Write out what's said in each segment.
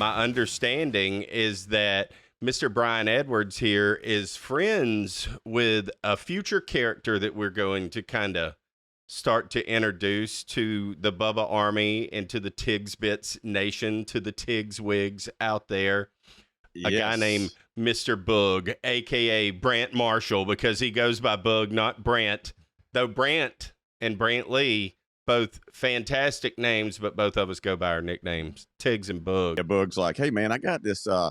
my understanding is that Mr. Brian Edwards here is friends with a future character that we're going to kind of start to introduce to the Bubba Army and to the Tigs Bits Nation, to the Tigs Wigs out there. A guy named Mr. Boog, a.k.a. Brant Marshall, because he goes by Boog, not Brant. Though Brant and Brantley, both fantastic names, but both of us go by our nicknames, Tigs and Boog. Yeah, Boog's like, hey, man, I got this. Do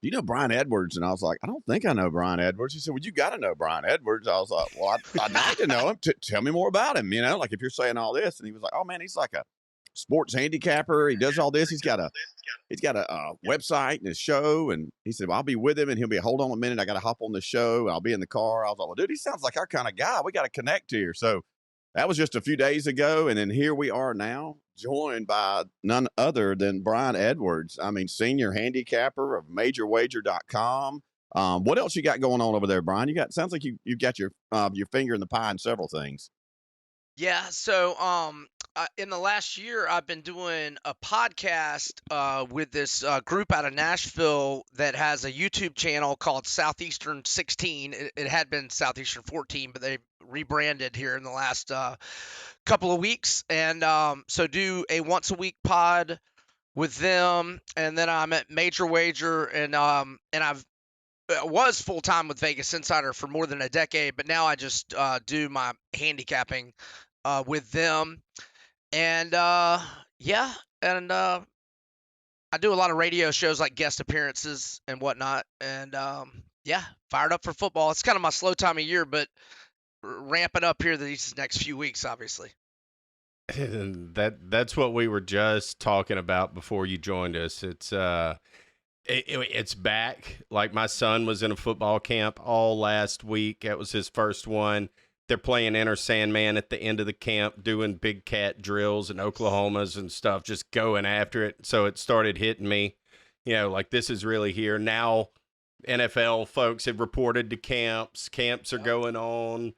you know Brian Edwards? And I was like, I don't think I know Brian Edwards. He said, well, you got to know Brian Edwards. I was like, well, I'd like to know him. Tell me more about him, like if you're saying all this. And he was like, oh, man, he's like a sports handicapper. He does all this. He's got a website and his show. And he said, well, I'll be with him. And he'll be, hold on a minute. I got to hop on the show. And I'll be in the car. I was like, well, dude, he sounds like our kind of guy. We got to connect here. So that was just a few days ago. And then here we are now, joined by none other than Brian Edwards. I mean, senior handicapper of MajorWager.com. What else you got going on over there, Brian? Sounds like you got your finger in the pie in several things. Yeah. So, in the last year, I've been doing a podcast with this group out of Nashville that has a YouTube channel called Southeastern 16. It had been Southeastern 14, but they rebranded here in the last couple of weeks. And so do a once a week pod with them. And then I'm at Major Wager, and I've was full time with Vegas Insider for more than a decade, but now I just do my handicapping with them. And I do a lot of radio shows like guest appearances and whatnot. And fired up for football. It's kind of my slow time of year, but ramping up here these next few weeks, obviously. That's what we were just talking about before you joined us. It's back. Like, my son was in a football camp all last week. That was his first one. They're playing Enter Sandman at the end of the camp, doing big cat drills and Oklahomas and stuff, just going after it. So it started hitting me, like, this is really here. Now NFL folks have reported to camps. Camps are going on.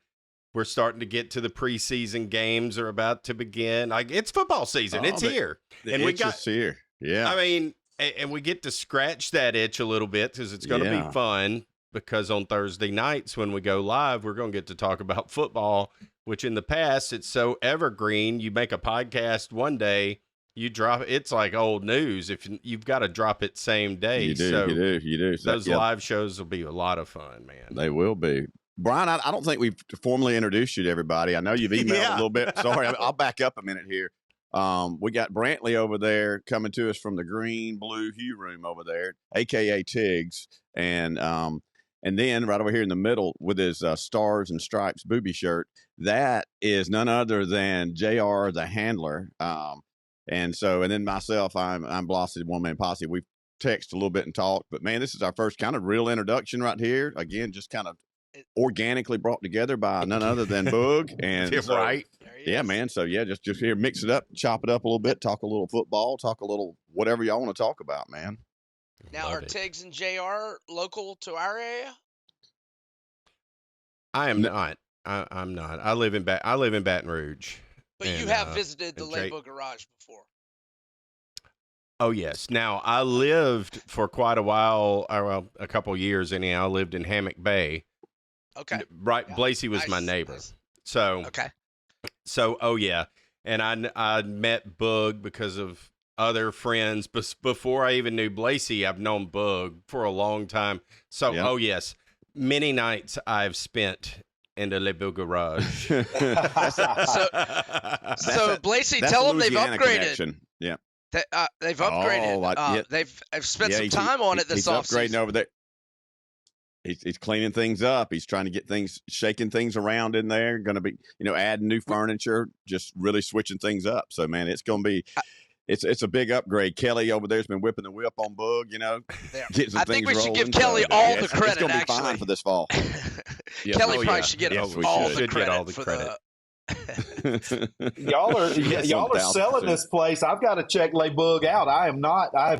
We're starting to get to the preseason games are about to begin. Like, it's football season. It's here. And we got here. Yeah. I mean, and we get to scratch that itch a little bit because it's going to be fun. Because on Thursday nights when we go live, we're going to get to talk about football, which in the past, it's so evergreen. You make a podcast one day, you drop it. It's like old news. If you've got to drop it same day. You do. So those live shows will be a lot of fun, man. They will be. Brian, I don't think we've formally introduced you to everybody. I know you've emailed a little bit. Sorry, I'll back up a minute here. We got Brantley over there coming to us from the green, blue hue room over there, a.k.a. Tigs. And then right over here in the middle with his stars and stripes booby shirt, that is none other than JR the handler. And then myself, I'm Blossy, One Man Posse. We've texted a little bit and talked, but man, this is our first kind of real introduction right here. Again, just kind of organically brought together by none other than Boog. And right. Yeah, man. So yeah, just here, mix it up, chop it up a little bit, talk a little football, talk a little whatever y'all want to talk about, man. Now, are Tigs and JR local to our area? I am not. I'm not. I live in Baton Rouge. But you have visited the Label Garage before. Oh, yes. Now, I lived for quite a while, a couple years anyhow. I lived in Hammock Bay. Okay. Right. Yeah. Blasey was my neighbor. Nice. So, okay. So, and I met Boog because of other friends. But before I even knew Blasey, I've known Boog for a long time. So, yes, many nights I've spent in the Label Garage. so Blasey, tell them they've upgraded. Connection. Yeah. They've upgraded. They've spent some time on it this offseason. He's upgrading over there. He's cleaning things up. He's trying to get things, shaking things around in there. Going to be, adding new furniture, just really switching things up. So, man, it's going to be, it's a big upgrade. Kelly over there's been whipping the whip on Boog, getting some I think we should give Kelly all the credit. It's going to be fine for this fall. Kelly probably should get all the credit. Y'all are selling this place. I've got to check Boog out. I have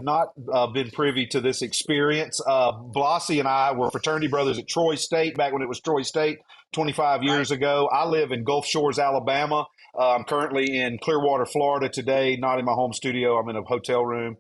not been privy to this experience. Blossy and I were fraternity brothers at Troy State back when it was Troy State 25 years ago. I live in Gulf Shores, Alabama. I'm currently in Clearwater, Florida today, not in my home studio. I'm in a hotel room.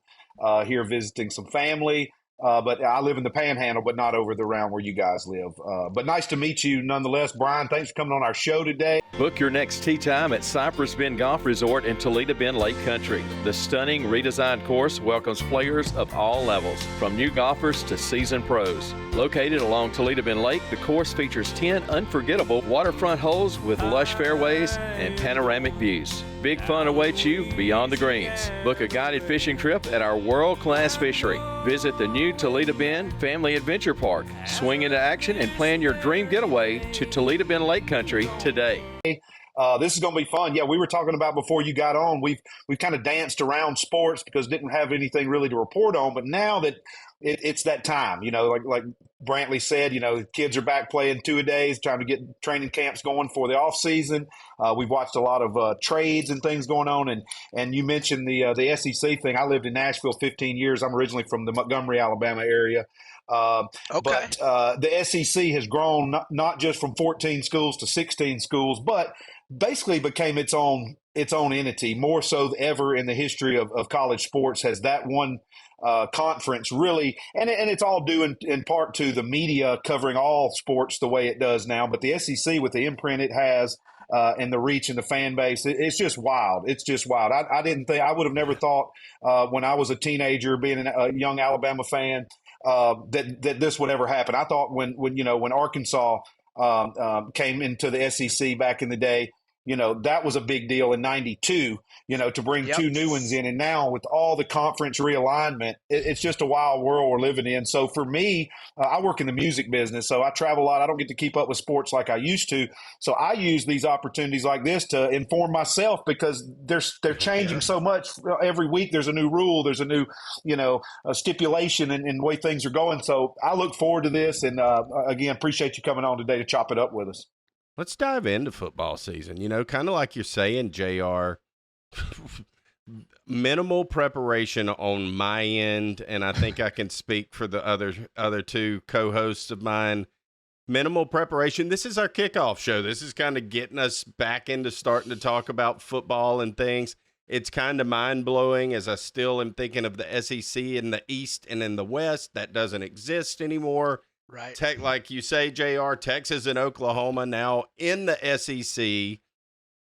here visiting some family. But I live in the Panhandle, but not over around where you guys live. But nice to meet you nonetheless. Brian, thanks for coming on our show today. Book your next tee time at Cypress Bend Golf Resort in Toledo Bend Lake Country. The stunning redesigned course welcomes players of all levels, from new golfers to seasoned pros. Located along Toledo Bend Lake, the course features 10 unforgettable waterfront holes with lush fairways and panoramic views. Big fun awaits you beyond the greens. Book a guided fishing trip at our world-class fishery. Visit the new Toledo Bend Family Adventure Park. Swing into action and plan your dream getaway to Toledo Bend Lake Country today. This is going to be fun. Yeah, we were talking about before you got on. We've kind of danced around sports because didn't have anything really to report on. But now that it's that time, like Brantley said, the kids are back playing 2-a-days, trying to get training camps going for the off season. We've watched a lot of trades and things going on. And you mentioned the SEC thing. I lived in Nashville 15 years. I'm originally from the Montgomery, Alabama area. Okay. But the SEC has grown not just from 14 schools to 16 schools, but basically became its own entity, more so than ever in the history of college sports. Has that one conference really, and it's all due in part to the media covering all sports the way it does now. But the SEC, with the imprint it has and the reach and the fan base, it's just wild. It's just wild. I would have never thought when I was a teenager, being a young Alabama fan, that this would ever happen. I thought when Arkansas came into the SEC back in the day, that was a big deal in '92, to bring two new ones in. And now with all the conference realignment, it's just a wild world we're living in. So for me, I work in the music business, so I travel a lot. I don't get to keep up with sports like I used to. So I use these opportunities like this to inform myself, because they're changing so much. Every week there's a new rule, there's a new, a stipulation in the way things are going. So I look forward to this. And again, appreciate you coming on today to chop it up with us. Let's dive into football season. Kind of like you're saying, JR, minimal preparation on my end, and I think I can speak for the other two co-hosts of mine. Minimal preparation. This is our kickoff show. This is kind of getting us back into starting to talk about football and things. It's kind of mind-blowing, as I still am thinking of the SEC in the East and in the West. That doesn't exist anymore. Right. Like you say, JR, Texas and Oklahoma now in the SEC,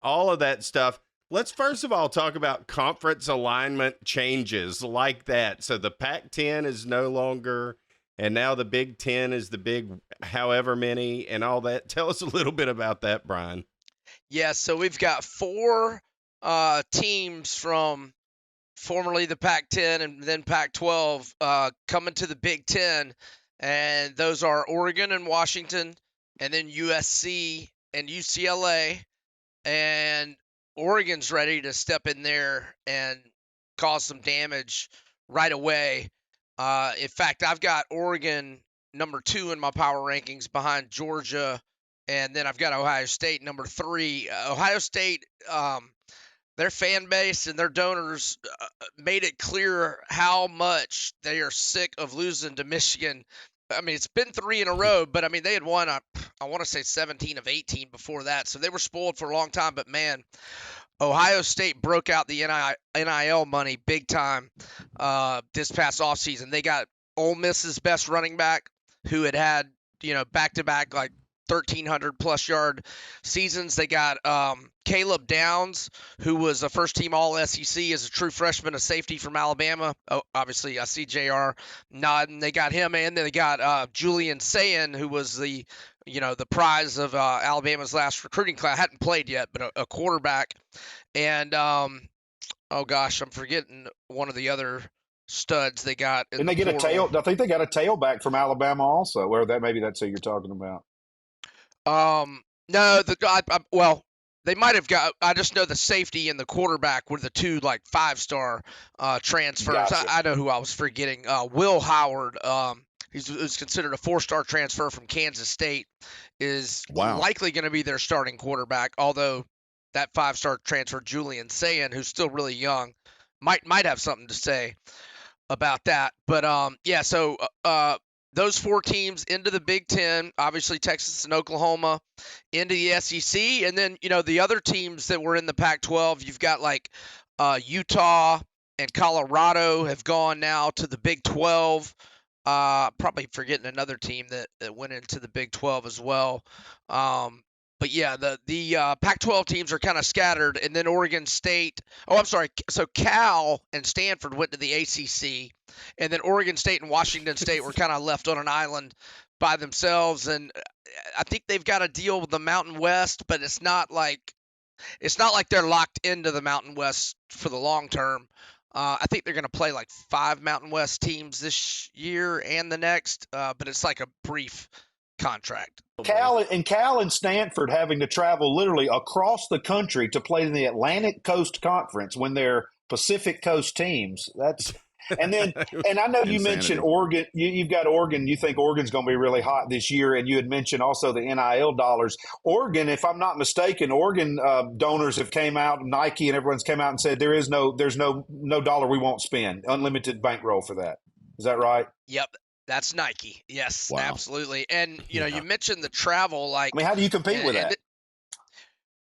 all of that stuff. Let's first of all talk about conference alignment changes like that. So the Pac-10 is no longer, and now the Big Ten is the big however many and all that. Tell us a little bit about that, Brian. Yeah, so we've got 4 teams from formerly the Pac-10 and then Pac-12 coming to the Big Ten. And those are Oregon and Washington, and then USC and UCLA. And Oregon's ready to step in there and cause some damage right away. In fact, I've got Oregon number 2 in my power rankings behind Georgia, and then I've got Ohio State number 3. Ohio State, their fan base and their donors made it clear how much they are sick of losing to Michigan. I mean, it's been 3 in a row, but I mean, they had won, I want to say 17 of 18 before that. So they were spoiled for a long time. But man, Ohio State broke out the NIL money big time this past offseason. They got Ole Miss's best running back, who had back-to-back like 1,300-plus yard seasons. They got Caleb Downs, who was a first-team All-SEC as a true freshman, a safety from Alabama. Oh, obviously, I see JR nodding. They got him, and then they got Julian Sayin, who was the prize of Alabama's last recruiting class. Hadn't played yet, but a quarterback. And, oh, gosh, I'm forgetting one of the other studs they got. And they get I think they got a tailback from Alabama also, or maybe that's who you're talking about. No, well, they might have got. I just know the safety and the quarterback were the 2 like 5-star transfers. Gotcha. I know who I was forgetting. Will Howard, who's considered a 4-star transfer from Kansas State, is likely going to be their starting quarterback. Although that 5-star transfer, Julian Sayin, who's still really young, might have something to say about that. But yeah, so those 4 teams into the Big Ten, obviously Texas and Oklahoma into the SEC. And then, the other teams that were in the Pac-12, you've got like Utah and Colorado have gone now to the Big 12. Probably forgetting another team that went into the Big 12 as well. But yeah, the Pac-12 teams are kind of scattered, and then Oregon State. Oh, I'm sorry. So Cal and Stanford went to the ACC, and then Oregon State and Washington State were kind of left on an island by themselves. And I think they've got to deal with the Mountain West, but it's not like they're locked into the Mountain West for the long term. I think they're going to play like 5 Mountain West teams this year and the next, but it's like a brief contract. Cal and Stanford having to travel literally across the country to play in the Atlantic Coast Conference when they're Pacific Coast teams. That's and then and I know you mentioned Oregon. You've got Oregon. You think Oregon's going to be really hot this year, and you had mentioned also the NIL dollars. Oregon, if I'm not mistaken, Oregon donors have came out, Nike and everyone's came out and said there's no dollar we won't spend, unlimited bankroll for that. Is that right? Yep. That's Nike. Yes, wow. Absolutely. And, you know, you mentioned the travel. Like, I mean, how do you compete with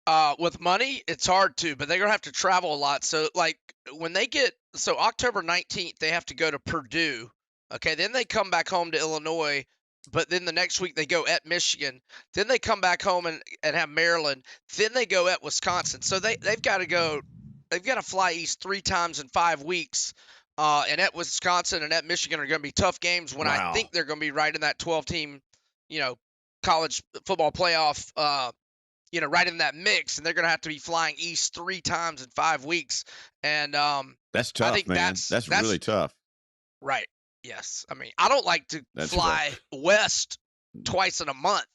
that? With money, it's hard to, but they're going to have to travel a lot. So, like, when they so October 19th, they have to go to Purdue. Okay, then they come back home to Illinois, but then the next week they go at Michigan. Then they come back home and have Maryland. Then they go at Wisconsin. So they've got to fly east 3 times in 5 weeks. And at Wisconsin and at Michigan are going to be tough games when I think they're going to be right in that 12-team, you know, college football playoff, you know, right in that mix. And they're going to have to be flying east 3 times in 5 weeks. And that's tough, I think man. That's really tough. Right. Yes. I mean, I don't like to fly west twice in a month.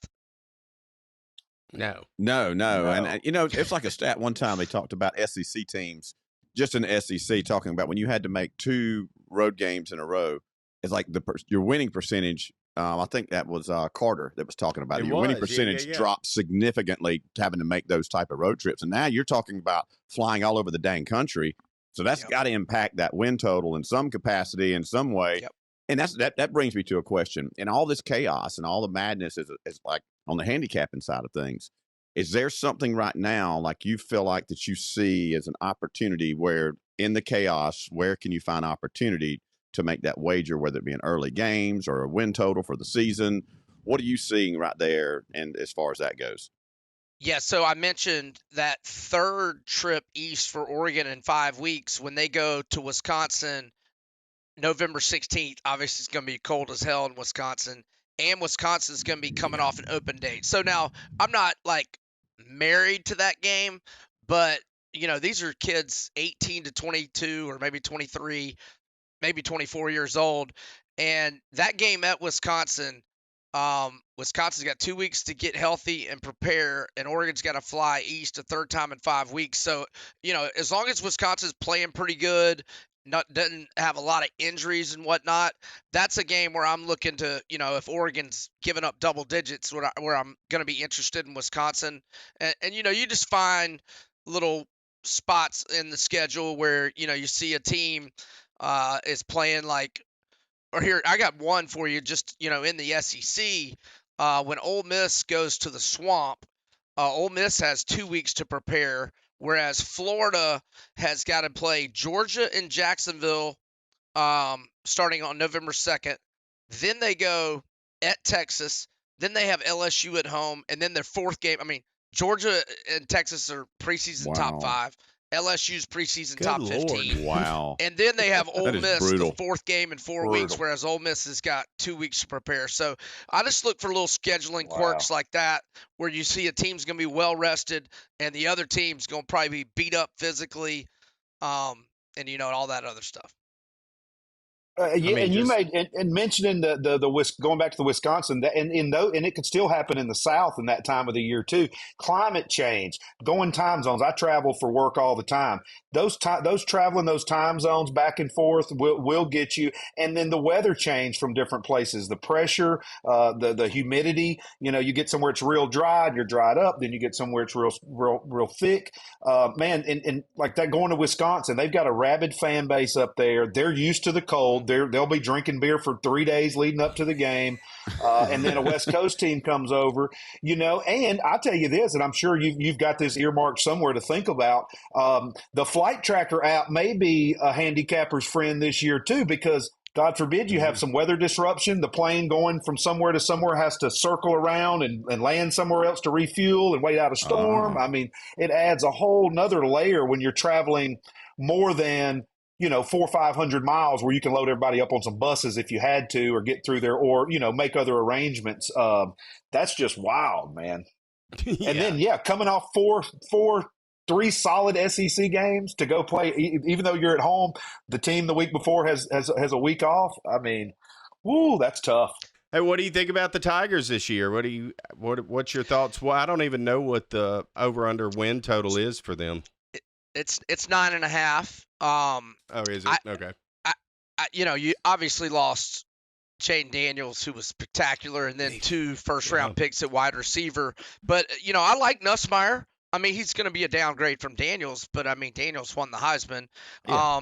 No. And, you know, it's like a stat. One time they talked about SEC teams. Just in the SEC, talking about when you had to make 2 road games in a row, it's like your winning percentage. I think that was Carter that was talking about it. Your winning percentage dropped significantly having to make those type of road trips. And now you're talking about flying all over the dang country. So that's got to impact that win total in some capacity, in some way. Yep. And that brings me to a question. And all this chaos and all the madness is like on the handicapping side of things. Is there something right now like you feel like that you see as an opportunity where in the chaos, where can you find opportunity to make that wager, whether it be in early games or a win total for the season? What are you seeing right there and as far as that goes? Yeah, so I mentioned that 3rd trip east for Oregon in 5 weeks when they go to Wisconsin November 16th. Obviously, it's going to be cold as hell in Wisconsin, and Wisconsin's going to be coming off an open date. So now I'm not like married to that game, but you know, these are kids 18 to 22 or maybe 23, maybe 24 years old, and that game at Wisconsin, Wisconsin's got 2 weeks to get healthy and prepare, and Oregon's got to fly east a 3rd time in 5 weeks. So, you know, as long as Wisconsin's playing pretty good, doesn't have a lot of injuries and whatnot, that's a game where I'm looking to, you know, if Oregon's giving up double digits, where I'm going to be interested in Wisconsin. And, you know, you just find little spots in the schedule where, you know, you see a team is playing like, or here, I got one for you, just, you know, in the SEC, when Ole Miss goes to the Swamp, Ole Miss has 2 weeks to prepare, whereas Florida has got to play Georgia and Jacksonville starting on November 2nd. Then they go at Texas. Then they have LSU at home. And then their 4th game, I mean, Georgia and Texas are preseason top 5. LSU's preseason top 15. Wow. And then they have Ole Miss, brutal. the 4th game in 4 weeks, whereas Ole Miss has got 2 weeks to prepare. So I just look for little scheduling quirks like that where you see a team's going to be well rested and the other team's going to probably be beat up physically, and, you know, all that other stuff. And you made and mentioning the going back to the Wisconsin, and it could still happen in the South in that time of the year too. Climate change, going time zones. I travel for work all the time. Those traveling those time zones back and forth will get you. And then the weather change from different places, the pressure, the humidity. You know, you get somewhere it's real dry and you're dried up. Then you get somewhere it's real thick. Man, and like that going to Wisconsin, they've got a rabid fan base up there. They're used to the cold. they'll be drinking beer for 3 days leading up to the game, and then a West Coast team comes over, And I'll tell you this, and I'm sure you've got this earmarked somewhere to think about. The flight tracker app may be a handicapper's friend this year too, because God forbid you have some weather disruption. The plane going from somewhere to somewhere has to circle around and land somewhere else to refuel and wait out a storm. I mean, it adds a whole nother layer when you're traveling more than 400 or 500 miles, where you can load everybody up on some buses if you had to, or get through there, or make other arrangements. That's just wild, man. Yeah. And then coming off three solid SEC games to go play, even though you're at home, the team the week before has a week off. I mean, that's tough. Hey, what do you think about the Tigers this year? What's your thoughts? Well, I don't even know what the over/under win total is for them. It's 9.5. Oh, is it? Okay. You obviously lost Jaden Daniels, who was spectacular, and then 2 first-round picks at wide receiver. But, I like Nussmeier. I mean, he's going to be a downgrade from Daniels, but, Daniels won the Heisman. Yeah.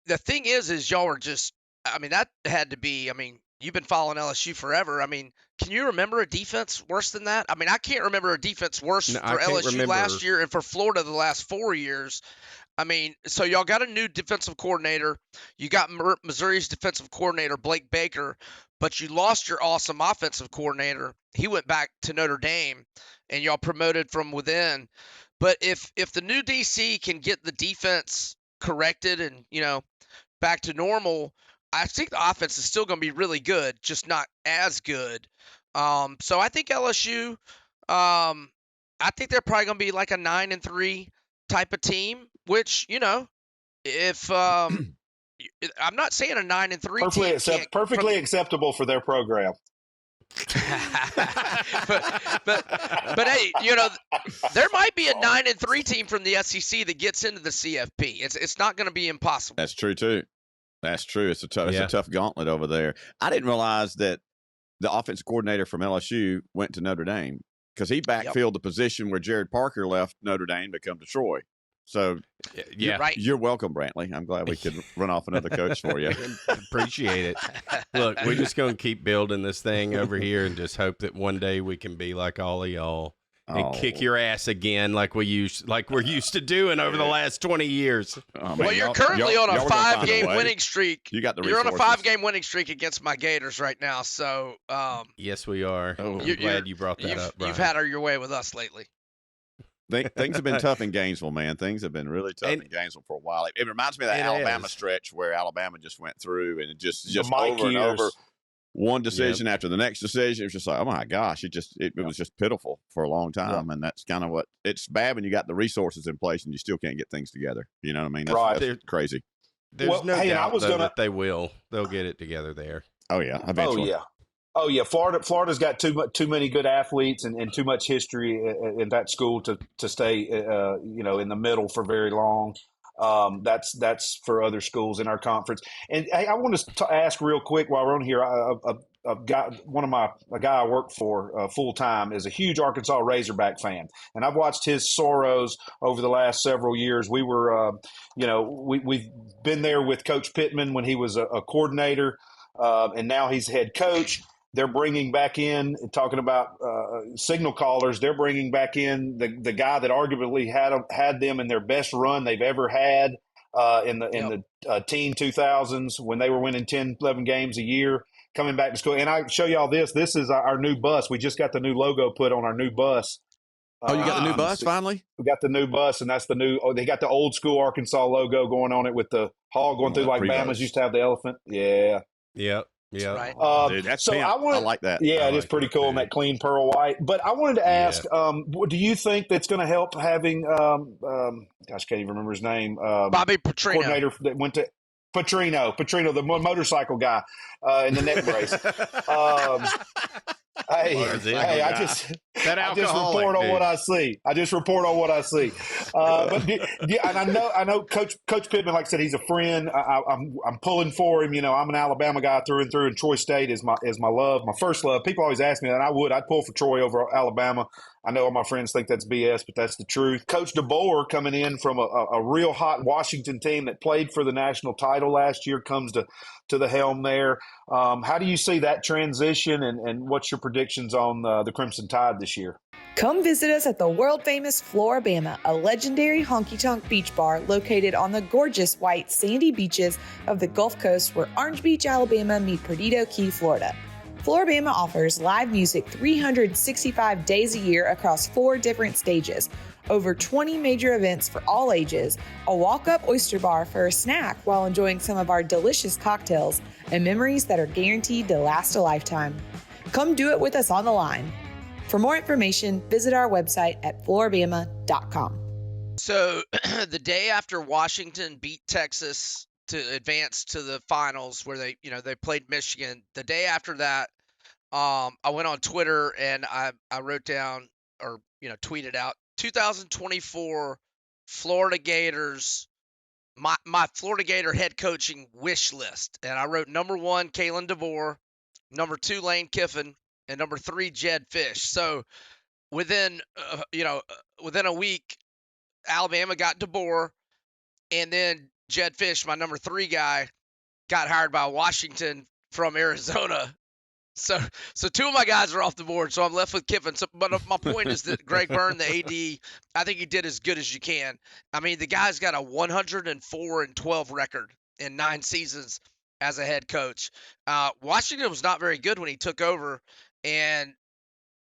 The thing is y'all were just – that had to be – you've been following LSU forever. Can you remember a defense worse than that? I can't remember a defense worse for LSU last year and for Florida the last 4 years. So y'all got a new defensive coordinator. You got Missouri's defensive coordinator, Blake Baker, but you lost your awesome offensive coordinator. He went back to Notre Dame, and y'all promoted from within. But if the new DC can get the defense corrected and, back to normal, I think the offense is still going to be really good, just not as good. So I think LSU, I think they're probably going to be like a 9-3 type of team, which, if I'm not saying a 9-3 team perfectly acceptable for their program. but hey, there might be a 9-3 team from the SEC that gets into the CFP. It's not going to be impossible. That's true too. That's true. It's a tough gauntlet over there. I didn't realize that the offensive coordinator from LSU went to Notre Dame, because he backfilled the position where Jared Parker left Notre Dame to come to Troy. So, you're welcome, Brantley. I'm glad we could run off another coach for you. Appreciate it. Look, we're just going to keep building this thing over here and just hope that one day we can be like all of y'all and kick your ass again like we're used to doing over the last 20 years. Well, you're currently on a 5-game winning streak. You got the You're resources. on a 5-game winning streak against my Gators right now. So, yes, we are. I'm glad you brought that up, Brian. You've had your way with us lately. Things have been tough in Gainesville, man. Things have been really tough in Gainesville for a while. It reminds me of that Alabama stretch where Alabama just went through, and it just over and over, one decision after the next decision. It was just like, oh my gosh, it was just pitiful for a long time. And that's kind of what it's bad when you got the resources in place and you still can't get things together. You know what I mean? That's crazy. There's no doubt that they will. They'll get it together there. Oh yeah, eventually. Oh yeah, Florida's got too many good athletes and too much history in that school to stay in the middle for very long. That's for other schools in our conference. And hey, I want to ask real quick while we're on here. A guy I work for full time is a huge Arkansas Razorback fan, and I've watched his sorrows over the last several years. We were, we've been there with Coach Pittman when he was a coordinator, and now he's head coach. They're bringing back in, talking about signal callers, they're bringing back in the guy that arguably had them in their best run they've ever had in the teen 2000s when they were winning 10, 11 games a year, coming back to school. And I show y'all this. This is our new bus. We just got the new logo put on our new bus. Oh, you got the new bus finally? We got the new bus, and that's the new – they got the old school Arkansas logo going on it with the hog going through like Bama's used to have the elephant. Yeah. Yep. Yeah, right. Dude, that's I like that. Yeah, it is pretty cool in that clean pearl white. But I wanted to ask, do you think that's going to help having? Gosh, can't even remember his name. Bobby Petrino, coordinator that went to Petrino, the motorcycle guy in the neck brace. That I just alcoholic, report on dude. what I see. But yeah, and I know Coach Pittman, like I said, he's a friend. I'm pulling for him. I'm an Alabama guy through and through, and Troy State is my love, my first love. People always ask me that, and I'd pull for Troy over Alabama. I know all my friends think that's BS, but that's the truth. Coach DeBoer, coming in from a real hot Washington team that played for the national title last year, comes to the helm there. How do you see that transition, and what's your predictions on the Crimson Tide this year? Come visit us at the world-famous Floribama, a legendary honky-tonk beach bar located on the gorgeous white sandy beaches of the Gulf Coast where Orange Beach, Alabama meet Perdido Key, Florida. Floribama offers live music 365 days a year across 4 different stages, over 20 major events for all ages, a walk-up oyster bar for a snack while enjoying some of our delicious cocktails, and memories that are guaranteed to last a lifetime. Come do it with us on the line. For more information, visit our website at floribama.com. So the day after Washington beat Texas to advance to the finals, where they played Michigan, the day after that, I went on Twitter and I wrote down, or tweeted out, 2024 Florida Gators, my Florida Gator head coaching wish list, and I wrote number 1 Kalen DeBoer, number 2 Lane Kiffin, and number 3 Jed Fish. So within a week, Alabama got DeBoer, and then Jed Fish, my number 3 guy, got hired by Washington from Arizona. So 2 of my guys are off the board, so I'm left with Kiffin. But my point is that Greg Byrne, the AD, I think he did as good as you can. I mean, the guy's got a 104-12 record in 9 seasons as a head coach. Washington was not very good when he took over, and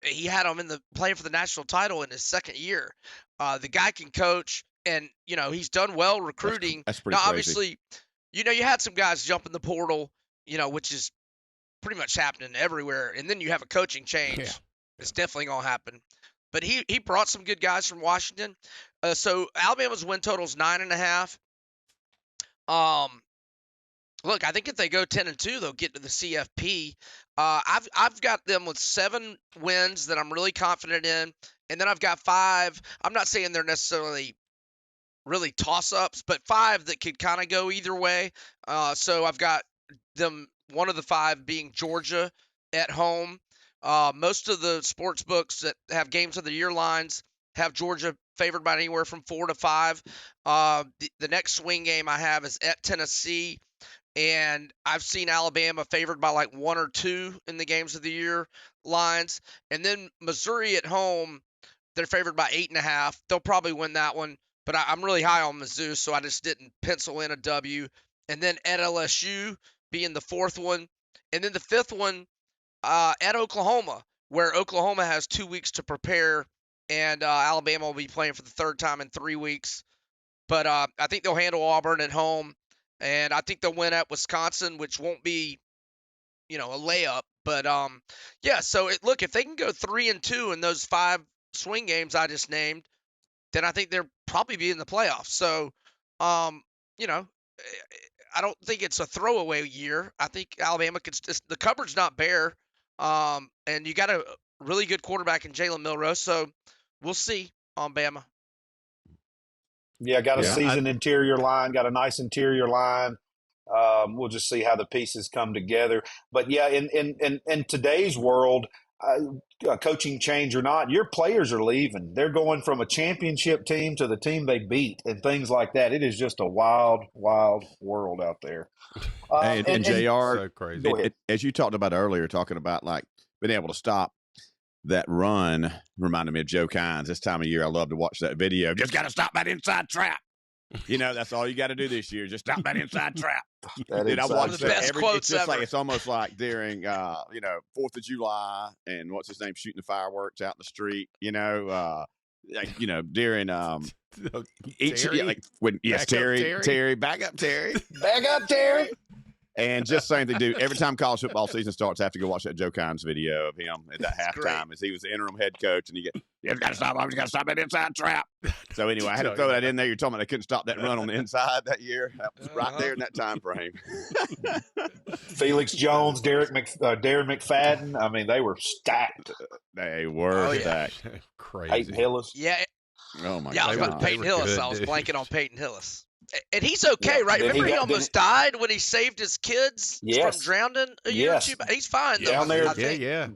he had him playing for the national title in his second year. The guy can coach, and he's done well recruiting. That's pretty now, crazy. obviously, you had some guys jump in the portal, which is pretty much happening everywhere, and then you have a coaching change. Yeah. It's definitely gonna happen. But he brought some good guys from Washington. So Alabama's win total is 9.5. Look, I think if they go 10-2, they'll get to the CFP. I've got them with 7 wins that I'm really confident in, and then I've got 5. I'm not saying they're necessarily really toss-ups, but 5 that could kind of go either way. So I've got them, one of the 5 being Georgia at home. Most of the sports books that have games of the year lines have Georgia favored by anywhere from 4 to 5. The next swing game I have is at Tennessee, and I've seen Alabama favored by like 1 or 2 in the games of the year lines. And then Missouri at home, they're favored by 8.5. They'll probably win that one, but I'm really high on Mizzou, so I just didn't pencil in a W. And then at LSU being the 4th one, and then the 5th one at Oklahoma, where Oklahoma has 2 weeks to prepare, and Alabama will be playing for the 3rd time in 3 weeks. But I think they'll handle Auburn at home, and I think they'll win at Wisconsin, which won't be, a layup. But yeah. So look, if they can go 3-2 in those 5 swing games I just named, then I think they'll probably be in the playoffs. So, I don't think it's a throwaway year. I think Alabama the cupboard's not bare, and you got a really good quarterback in Jalen Milroe. So we'll see on Bama. Yeah, got a seasoned interior line, got a nice interior line. We'll just see how the pieces come together. But yeah, in today's world, coaching change or not, your players are leaving. They're going from a championship team to the team they beat and things like that. It is just a wild, wild world out there. And JR, so crazy. As you talked about earlier, talking about like being able to stop that run, reminded me of Joe Kynes. This time of year, I love to watch that video. Just got to stop that inside trap. That's all you got to do this year. Just stop that inside trap. Dude, I watched the best quotes it's just ever. like it's almost like during 4th of July and what's his name shooting the fireworks out in the street. During each Terry? Terry, back up Terry. Back up, Terry. And just same thing, dude. Every time college football season starts, I have to go watch that Joe Kynes video of him at that halftime as he was the interim head coach. And you just got to stop. I just got to stop that inside trap. So anyway, I had to throw that in there. You're talking about they couldn't stop that run on the inside that year. That was right there in that time frame. Felix Jones, Darren McFadden. I mean, they were stacked. They were stacked. Crazy. Peyton Hillis. Yeah. Oh my Yeah, I was God. about Peyton Hillis. I was blanking on Peyton Hillis. And he's okay, right? Then Remember he got- almost died when he saved his kids Yes. from drowning a year or two back? He's fine, though. Down there- I think. Yeah.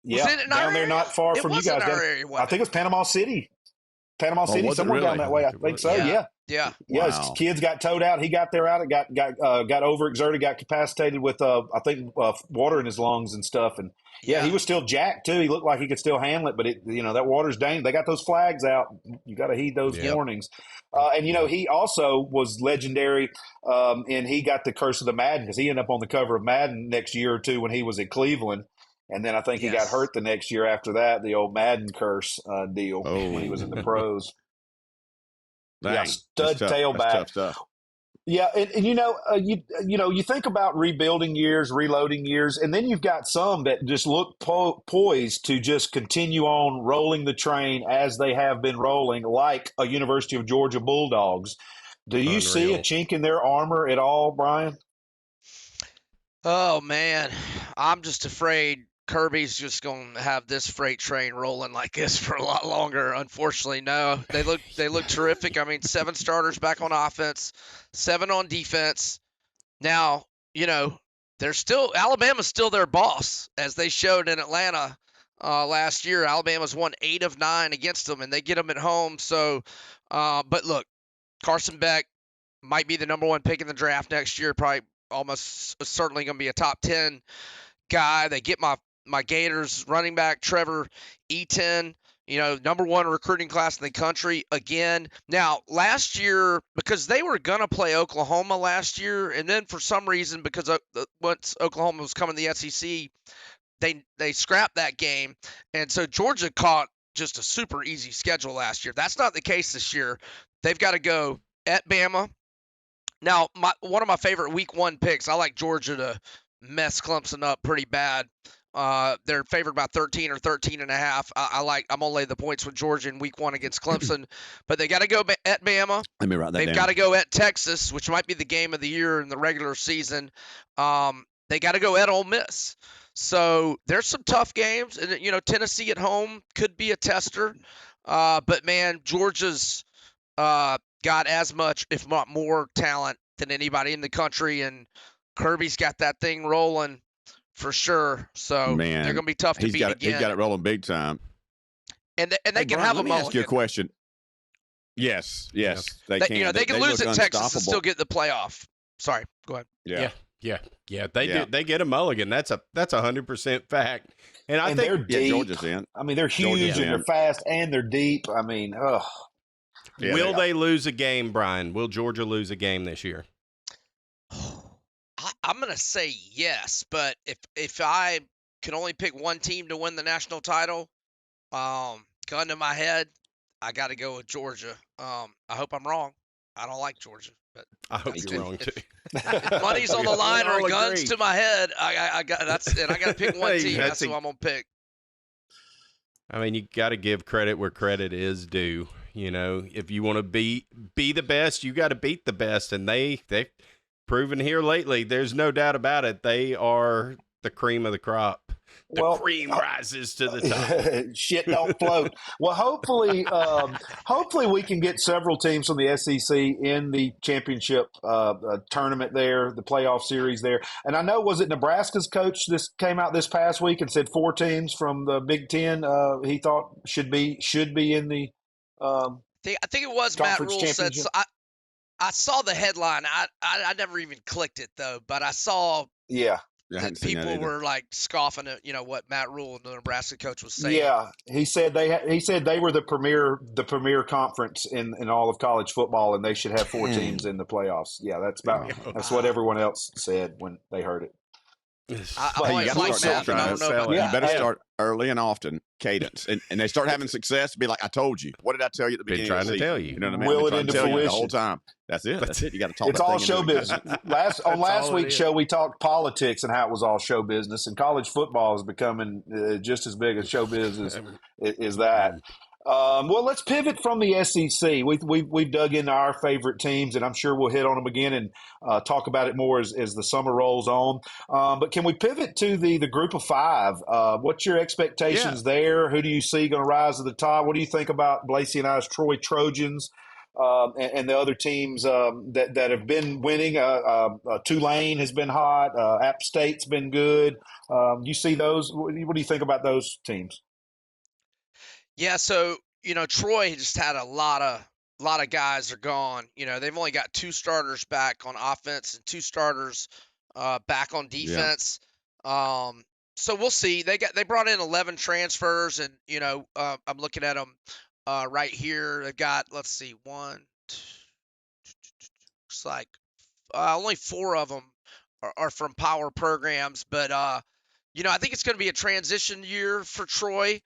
Was it in our down there, area? not far It from you was guys. in our down- area, I wasn't think it was Panama City. Panama City, was it somewhere down really? that way. I think so. Yeah. Yeah. Yeah, Wow. his kids got towed out. He got there out. It got overexerted. Got capacitated with I think water in his lungs and stuff. And yeah, he was still jacked too. He looked like he could still handle it. But that water's dangerous. They got those flags out. You got to heed those warnings. And he also was legendary. And he got the curse of the Madden because he ended up on the cover of Madden next year or two when he was in Cleveland. And then I think he got hurt the next year after that. The old Madden curse deal when he was in the pros. Dang, Yeah, stud that's tough. tailback. That's tough stuff. Yeah, and you think about rebuilding years, reloading years, and then you've got some that just look poised to just continue on rolling the train as they have been rolling, like a University of Georgia Bulldogs. Do you see a chink in their armor at all, Brian? Oh, man. I'm just afraid Kirby's just going to have this freight train rolling like this for a lot longer. Unfortunately, no. They look terrific. I mean, 7 starters back on offense, 7 on defense. Now, Alabama's still their boss, as they showed in Atlanta last year. Alabama's won 8 of 9 against them, and they get them at home. So, but look, Carson Beck might be the number 1 pick in the draft next year, probably almost certainly going to be a top 10 guy. They get my Gators running back Trevor Eaton, number 1 recruiting class in the country again. Now, last year, because they were going to play Oklahoma last year, and then for some reason, because once Oklahoma was coming to the SEC, they scrapped that game. And so Georgia caught just a super easy schedule last year. That's not the case this year. They've got to go at Bama. Now, one of my favorite week 1 picks, I like Georgia to mess Clemson up pretty bad. They're favored by 13 or 13.5. I'm going to lay the points with Georgia in week 1 against Clemson, but they got to go at Bama. Let me write that down. They've got to go at Texas, which might be the game of the year in the regular season. They got to go at Ole Miss. So there's some tough games, and Tennessee at home could be a tester. But man, Georgia's got as much, if not more, talent than anybody in the country, and Kirby's got that thing rolling for sure. So they're going to be tough to beat again. He's got it rolling big time. And they can Brian, have a let me ask you a question. Yes, they can. They can lose look at Texas and unstoppable. still get the playoff. Sorry, go ahead. Yeah. They get a mulligan. That's 100% fact. And I think they're deep. Georgia's in. I mean, they're huge Georgia's and they're in. fast and they're deep. I mean, Yeah, will they lose a game, Brian? Will Georgia lose a game this year? I'm going to say yes, but if I can only pick one team to win the national title, gun to my head, I got to go with Georgia. I hope I'm wrong. I don't like Georgia, but I hope you're wrong too. if money's on the line We all or guns agree. to my head, I got to pick one Hey, team. that's That's who I'm going to pick. I mean, you got to give credit where credit is due. If you want to be the best, you got to beat the best, and they've proven here lately. There's no doubt about it. They are the cream of the crop. The cream rises to the top. Shit don't float. Well, hopefully we can get several teams from the SEC in the championship tournament there, the playoff series there. And I know, was it Nebraska's coach this came out this past week and said 4 teams from the Big Ten he thought should be in the I think it was Matt Conference Rule said. championship? So I saw the headline. I never even clicked it though, but I saw I that hadn't seen that people either. were like scoffing at what Matt Rule, the Nebraska coach, was saying. Yeah, he said they were the premier conference in all of college football, and they should have 4 teams in the playoffs. Yeah, that's what everyone else said when they heard it. I've Well, you always got to liked start that, but I don't know trying to about sell it. You that. better start early and often, cadence, and they start having success. Be like, I told you. What did I tell you at the Been beginning? trying of the to season? tell you. You know what I mean? Will I've it been trying into to tell you the whole fruition. time. That's it. That's it. You got to talk. It's that all thing show into business. existence. On That's last all it week's is. show, we talked politics and how it was all show business, and college football is becoming just as big a show business as that. Well, let's pivot from the SEC. We've dug into our favorite teams, and I'm sure we'll hit on them again and talk about it more as the summer rolls on. But can we pivot to the group of five? What's your expectations there? Who do you see going to rise to the top? What do you think about Blasey and I's Troy Trojans? And the other teams that have been winning. Tulane has been hot. App State's been good. You see those? What do you think about those teams? Yeah, so Troy just had a lot of guys are gone. They've only got 2 starters back on offense and 2 starters back on defense. So we'll see. They brought in 11 transfers, and I'm looking at them right here. They've got, let's see, one, two, looks like only 4 of them are from power programs, but I think it's going to be a transition year for Troy.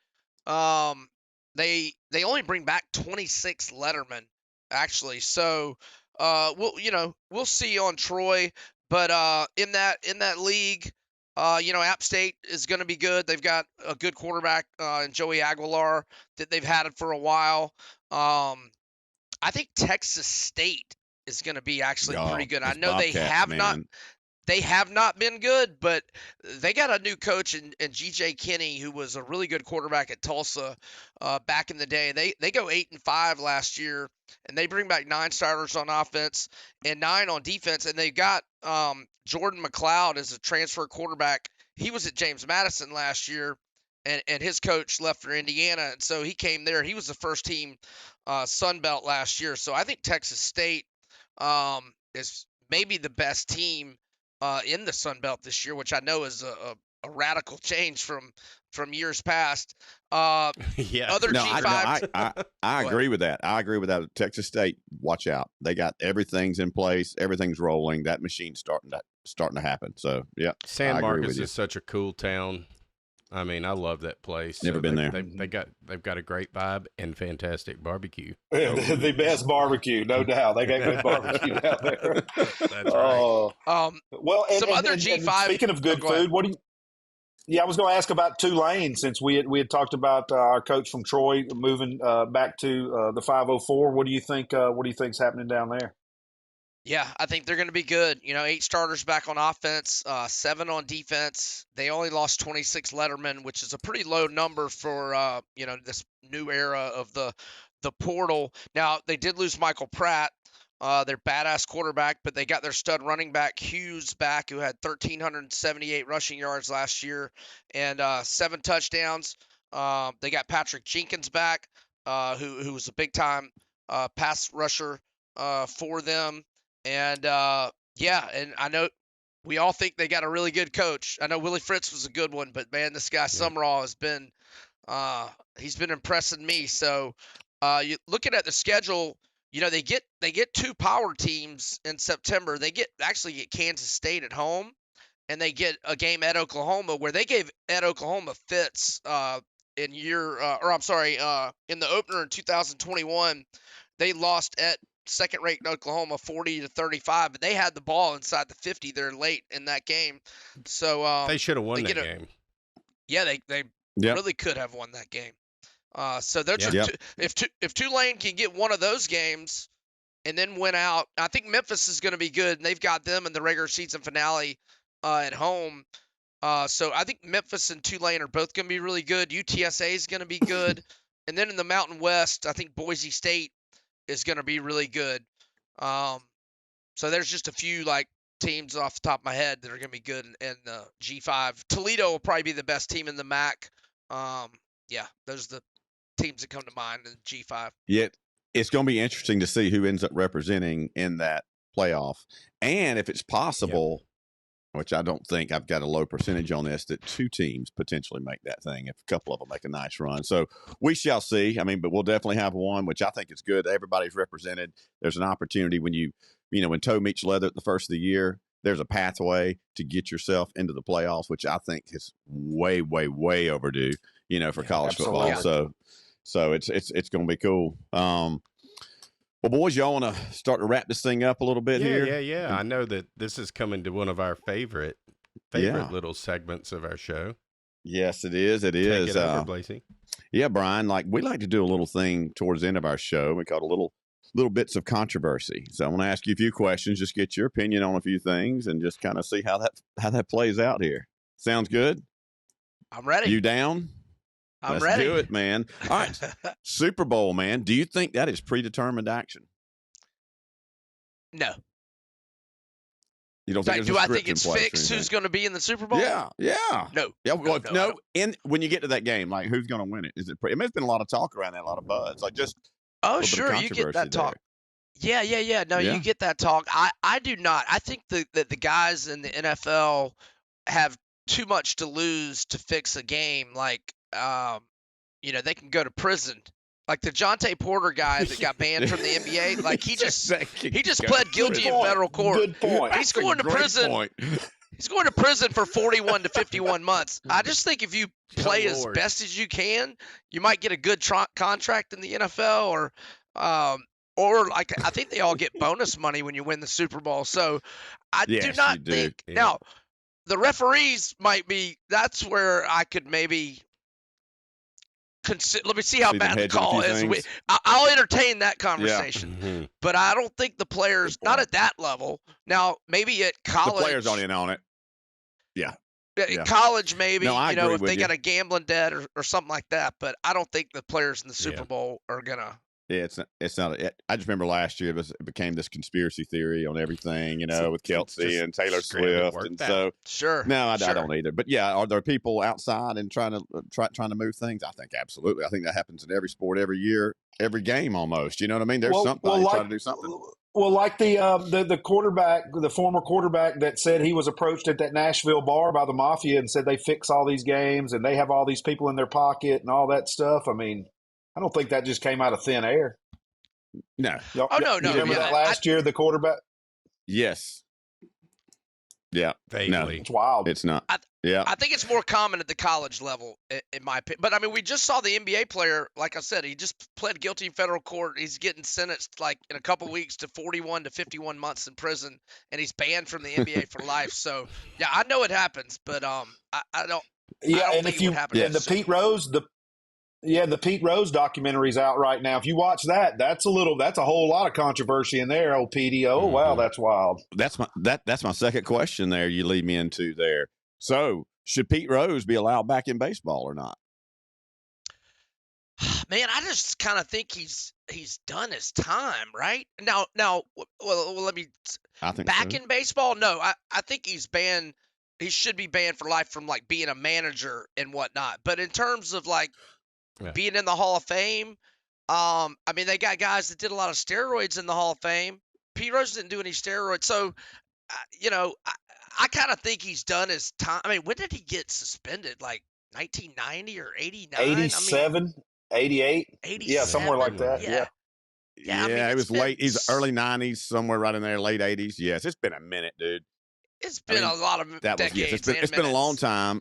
They only bring back 26 lettermen actually, so we'll see on Troy, but in that league, App State is going to be good. They've got a good quarterback in Joey Aguilar that they've had it for a while. I think Texas State is going to be actually pretty good. I know they have not been good, but they got a new coach in G.J. Kinney, who was a really good quarterback at Tulsa back in the day. They go 8-5 last year, and they bring back 9 starters on offense and 9 on defense. And they've got Jordan McLeod as a transfer quarterback. He was at James Madison last year, and his coach left for Indiana, and so he came there. He was the first team Sun Belt last year. So I think Texas State is maybe the best team in the Sun Belt this year, which I know is a radical change from years past. Other G5. I agree with that. I agree with that. Texas State, watch out. They got everything's in place. Everything's rolling. That machine's starting to happen. So yeah, San Marcos is such a cool town. I mean, I love that place. Never been there. They've got a great vibe and fantastic barbecue. The best barbecue, no doubt. They got good barbecue down there. That's right. Well, other G5. Speaking of good food, what do you? Yeah, I was going to ask about Tulane, since we had talked about our coach from Troy moving back to the 504. What do you think? What do you think's happening down there? Yeah, I think they're going to be good. 8 starters back on offense, 7 on defense. They only lost 26 lettermen, which is a pretty low number for this new era of the portal. Now, they did lose Michael Pratt, their badass quarterback, but they got their stud running back Hughes back, who had 1,378 rushing yards last year and 7 touchdowns. They got Patrick Jenkins back, who was a big time pass rusher for them. And and I know we all think they got a really good coach. I know Willie Fritz was a good one, but man, this guy Sumrall has been he's been impressing me. So you looking at the schedule, they get 2 power teams in September. They get Kansas State at home, and they get a game at Oklahoma, where they gave at Oklahoma fits in the opener in 2021. They lost at second-ranked Oklahoma 40-35, but they had the ball inside the 50 there late in that game. So they should have won that game. Yeah, they really could have won that game. So they're just if Tulane can get one of those games and then win out, I think Memphis is going to be good, and they've got them in the regular season finale at home. So I think Memphis and Tulane are both going to be really good. UTSA is going to be good, and then in the Mountain West, I think Boise State is going to be really good. So there's just a few teams off the top of my head that are going to be good in the G5. Toledo will probably be the best team in the MAC. Those are the teams that come to mind in G5. Yeah, it's going to be interesting to see who ends up representing in that playoff. And if it's possible, which I don't think, I've got a low percentage on this, that 2 teams potentially make that thing if a couple of them make a nice run. So we shall see. I mean, but we'll definitely have one, which I think is good. Everybody's represented. There's an opportunity when when toe meets leather at the first of the year, there's a pathway to get yourself into the playoffs, which I think is way, way, way overdue, for college absolutely. football. So it's going to be cool. Well, boys, y'all want to start to wrap this thing up a little bit here? Yeah. I know that this is coming to one of our favorite little segments of our show. Yes, it is. It is. Take it over, Blasey. Yeah, Brian, we like to do a little thing towards the end of our show. We call it little bits of controversy. So I want to ask you a few questions, just get your opinion on a few things and just kind of see how that plays out here. Sounds good? I'm ready. You down? I'm Let's ready. do it, man. All right. Super Bowl, man. Do you think that is predetermined action? No. You don't think Do I there's a think script in it's place or fixed who's anything? going to be in the Super Bowl? Yeah. No. Yeah. Well, I no. don't. And when you get to that game, like who's going to win it? Is it? There's been a lot of talk around that, a lot of buzz. Like just. Oh, a little bit of sure. You get that controversy talk. Yeah. No, Yeah. you get that talk. I do not. I think that the guys in the NFL have too much to lose to fix a game. Like, they can go to prison. Like the Jonte Porter guy that got banned from the NBA. Like he just pled guilty in federal court. Good point. He's going to prison. Point. He's going to prison for 41 to 51 months. I just think if you play as Lord. best as you can, you might get a good contract in the NFL, or like I think they all get bonus money when you win the Super Bowl. So I Yes, do not you do. think Yeah. now the referees might be. That's where I could maybe. Let me see how See them bad the hedging a call few is. things? I'll entertain that conversation, Mhm. but I don't think the players, Good not point. at that level. Now, maybe at The college, players aren't in on it. Yeah. at college, maybe No, I agree if with they you. got a gambling debt or something like that. But I don't think the players in the Super Yeah. Bowl are gonna. Yeah, it's not. I just remember last year it became this conspiracy theory on everything, with Kelsey just and Taylor scrambled Swift, work and that. so Sure. no, I sure. don't either. But yeah, are there people outside and trying to move things? I think absolutely. I think that happens in every sport, every year, every game almost. You know what I mean? There's something trying to do something. Well, like the quarterback, the former quarterback that said he was approached at that Nashville bar by the mafia and said they fix all these games and they have all these people in their pocket and all that stuff. I mean, I don't think that just came out of thin air. No. Y'all, Oh, no. You remember Yeah, that last year, the quarterback? Yes. Yeah. Vaguely. It's wild. It's not. Yeah. I think it's more common at the college level, in my opinion. But I mean, we just saw the NBA player. Like I said, he just pled guilty in federal court. He's getting sentenced like in a couple weeks to 41 to 51 months in prison, and he's banned from the NBA for life. So yeah, I know it happens, but I don't. Yeah, I don't and think if it you would happen and the Super Pete Rose the Pete Rose documentary's out right now. If you watch that, that's a whole lot of controversy in there, old Petey. Oh wow, that's wild. That's my second question there you lead me into there. So should Pete Rose be allowed back in baseball or not? Man, I just kind of think he's done his time, right? Now, well, let me I think back so. in baseball. No, I think he's banned. He should be banned for life from like being a manager and whatnot. But in terms of like being in the Hall of Fame, I mean, they got guys that did a lot of steroids in the Hall of Fame. Pete Rose didn't do any steroids, so I kind of think he's done his time. I mean, when did he get suspended? Like 1990 or 89? 87, 88. 87. Yeah, somewhere like that. Yeah. Yeah, I mean, it it's was been late. He's early 90s, somewhere right in there, late 80s. Yes, it's been a minute, dude. It's been a lot of decades. It's been a long time.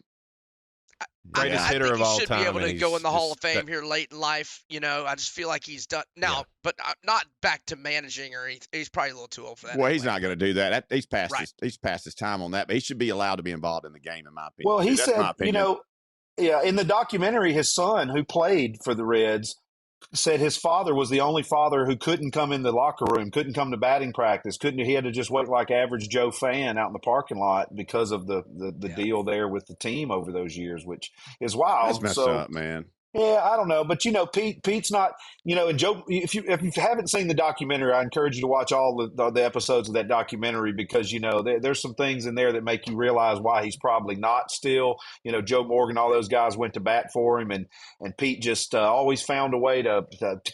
Greatest I hitter think of he all should time. be able to and go in the he's Hall of just Fame here late in life. I just feel like he's done now, but not back to managing or anything. He's probably a little too old for that. Well, he's anyway. not going to do that. He's past Right. he's past his time on that, but he should be allowed to be involved in the game, in my opinion. Well, he That's said, my opinion. in the documentary, his son, who played for the Reds, said his father was the only father who couldn't come in the locker room, couldn't come to batting practice, he had to just wait like average Joe fan out in the parking lot because of the deal there with the team over those years, which is wild. That's messed up, man. Yeah, I don't know, but Pete's not, and Joe. If you haven't seen the documentary, I encourage you to watch all the episodes of that documentary because there's some things in there that make you realize why he's probably not still. Joe Morgan, all those guys went to bat for him, and Pete just always found a way to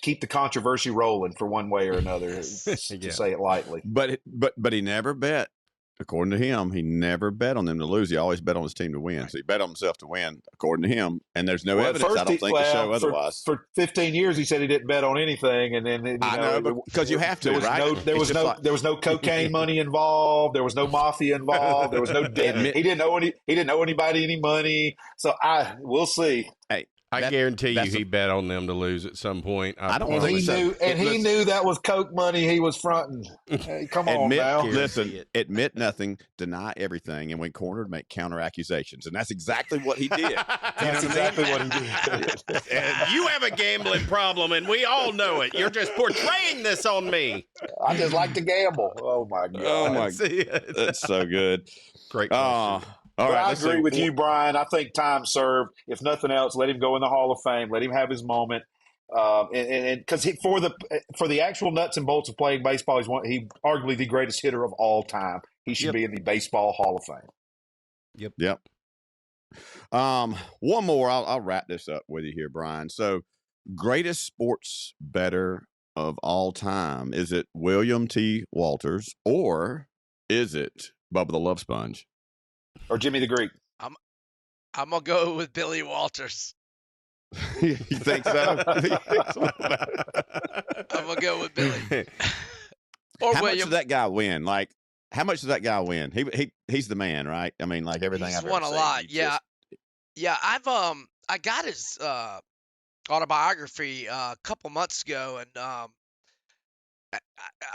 keep the controversy rolling for one way or another, to say it lightly. But he never bet according to him, he never bet on them to lose. He always bet on his team to win. So he bet on himself to win, according to him. And there's no evidence, I don't think, to show otherwise. For 15 years, he said he didn't bet on anything, and then because you have to. There was no cocaine money involved. There was no mafia involved. There was no debt. He didn't owe anybody any money. So we'll see. Hey. I guarantee you he bet on them to lose at some point. I don't think so. He knew that was Coke money he was fronting. Hey, come on now. Listen, admit nothing, deny everything, and when cornered, make counter accusations. And that's exactly what he did. That's exactly what he did. And you have a gambling problem, and we all know it. You're just portraying this on me. I just like to gamble. Oh, my God. Oh, my God. That's so good. Great question. All right, I agree with you, Brian. I think time served. If nothing else, let him go in the Hall of Fame. Let him have his moment. And because for the actual nuts and bolts of playing baseball, he's arguably the greatest hitter of all time. He should be in the Baseball Hall of Fame. Yep. One more. I'll wrap this up with you here, Brian. So, greatest sports bettor of all time. Is it William T. Walters or is it Bubba the Love Sponge? Or Jimmy the Greek? I'm gonna go with Billy Walters. You think so? I'm gonna go with Billy. Or how William. much does that guy win? Like, how much does that guy win? He's the man, right? I mean, like everything He's I've won ever a seen, lot. Yeah. I got his autobiography a couple months ago, and I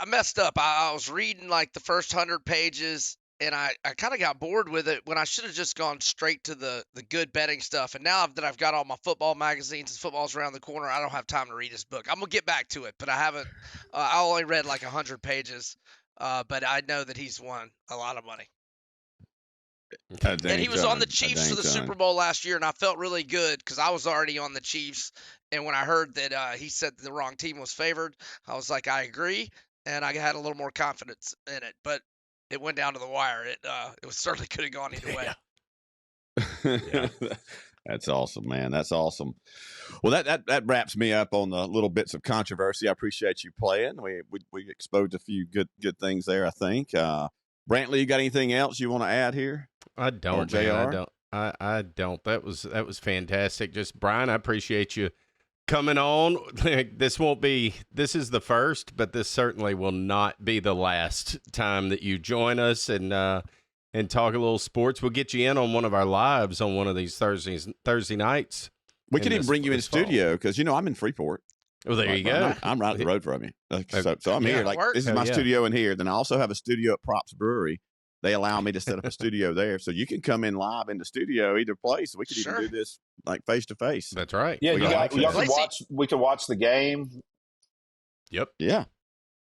messed up. I was reading like the first 100 pages. And I kind of got bored with it when I should have just gone straight to the good betting stuff. And now that I've got all my football magazines and football's around the corner, I don't have time to read his book. I'm going to get back to it, but I haven't. I only read like 100 pages, but I know that he's won a lot of money. And he was on the Chiefs for the Super Bowl last year, and I felt really good because I was already on the Chiefs. And when I heard that he said the wrong team was favored, I was like, I agree. And I had a little more confidence in it. But it went down to the wire. It certainly could have gone either way. Yeah. That's awesome, man. That's awesome. Well, that wraps me up on the little bits of controversy. I appreciate you playing. We exposed a few good things there, I think. Brantley, you got anything else you want to add here? I don't, man. I don't. That was fantastic. Just Brian, I appreciate you coming on. This is the first, but this certainly will not be the last time that you join us and talk a little sports. We'll get you in on one of our lives on one of these Thursday nights. We could even bring you in studio because, I'm in Freeport. Well, there you go. I'm right up the road from you. So I'm here. Like, this is my studio in here. Then I also have a studio at Props Brewery. They allow me to set up a studio there. So you can come in live in the studio either place. We could even do this like face to face. That's right. Yeah, we can watch the game. Yep. Yeah.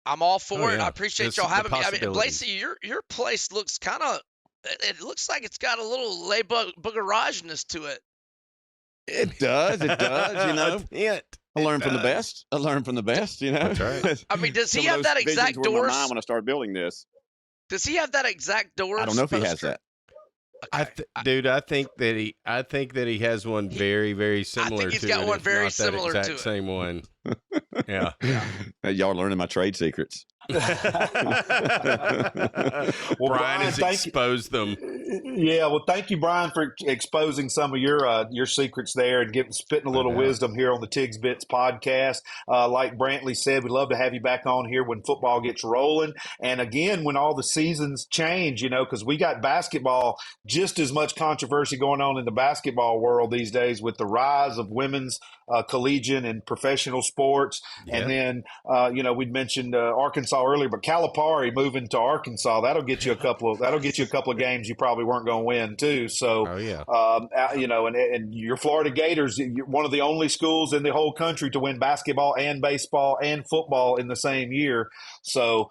I'm all for it. I appreciate y'all having me. I mean, Lacey, your place looks it looks like it's got a little lay boogerageness to it. It does. I learned from the best. That's right. I mean, does he have that exact doors? When I started building this. Does he have that exact doors? I don't know if he has that. Okay. Dude, I think that he has one very, very similar to it. I think he's got one very similar to it. Same one. Yeah. Y'all are learning my trade secrets. Brian has exposed them. Yeah, well, thank you, Brian, for exposing some of your secrets there and spitting a little wisdom here on the Tigs Bits podcast. Like Brantley said, we'd love to have you back on here when football gets rolling. And again, when all the seasons change, because we got basketball, just as much controversy going on in the basketball world these days with the rise of women's collegiate and professional sports. Yeah. And then, we'd mentioned Arkansas earlier, but Calipari moving to Arkansas, that'll get you a couple of games you probably weren't going to win too. So, and your Florida Gators, you're one of the only schools in the whole country to win basketball and baseball and football in the same year. So,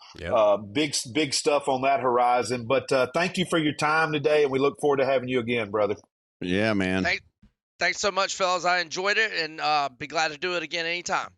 big stuff on that horizon. But thank you for your time today, and we look forward to having you again, brother. Yeah, man. Thanks so much, fellas. I enjoyed it, and be glad to do it again anytime.